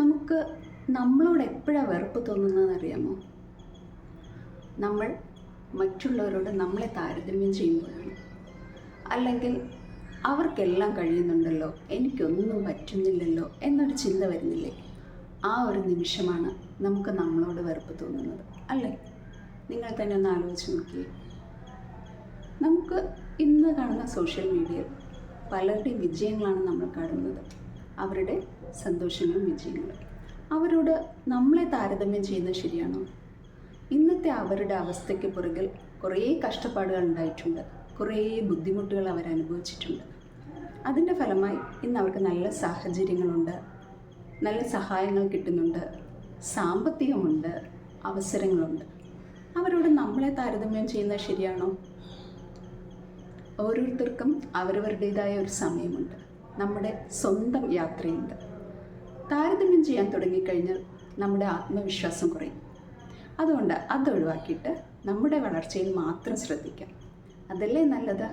നമുക്ക് നമ്മളോട് എപ്പോഴാണ് വെറുപ്പ് തോന്നുന്നതെന്ന് അറിയാമോ? നമ്മൾ മറ്റുള്ളവരോട് നമ്മളെ താരതമ്യം ചെയ്യുമ്പോഴാണ്. അല്ലെങ്കിൽ അവർക്കെല്ലാം കഴിയുന്നുണ്ടല്ലോ, എനിക്കൊന്നും പറ്റുന്നില്ലല്ലോ എന്നൊരു ചിന്ത വരുന്നില്ലേ? ആ ഒരു നിമിഷമാണ് നമുക്ക് നമ്മളോട് വെറുപ്പ് തോന്നുന്നത്, അല്ലേ? നിങ്ങൾ തന്നെ ഒന്ന് ആലോചിച്ച് നോക്കിയേ. നമുക്ക് ഇന്ന് കാണുന്ന സോഷ്യൽ മീഡിയയിൽ പലരുടെയും വിജയങ്ങളാണ് നമ്മൾ കാണുന്നത്, അവരുടെ സന്തോഷങ്ങളും വിജയങ്ങളും. അവരോട് നമ്മളെ താരതമ്യം ചെയ്യുന്നത് ശരിയാണോ? ഇന്നത്തെ അവരുടെ അവസ്ഥയ്ക്ക് പുറകിൽ കുറേ കഷ്ടപ്പാടുകൾ ഉണ്ടായിട്ടുണ്ട്, കുറേ ബുദ്ധിമുട്ടുകൾ അവർ അനുഭവിച്ചിട്ടുണ്ട്. അതിൻ്റെ ഫലമായി ഇന്ന് അവർക്ക് നല്ല സാഹചര്യങ്ങളുണ്ട്, നല്ല സഹായങ്ങൾ കിട്ടുന്നുണ്ട്, സാമ്പത്തികമുണ്ട്, അവസരങ്ങളുണ്ട്. അവരോട് നമ്മളെ താരതമ്യം ചെയ്യുന്നത് ശരിയാണോ? ഓരോരുത്തർക്കും അവരവരുടേതായ ഒരു സമയമുണ്ട്, നമ്മുടെ സ്വന്തം യാത്രയുണ്ട്. താരതമ്യം ചെയ്യാൻ തുടങ്ങിക്കഴിഞ്ഞാൽ നമ്മുടെ ആത്മവിശ്വാസം കുറയും. അതുകൊണ്ട് അതൊഴിവാക്കിയിട്ട് നമ്മുടെ വളർച്ചയിൽ മാത്രം ശ്രദ്ധിക്കാം. അതല്ലേ നല്ലത്?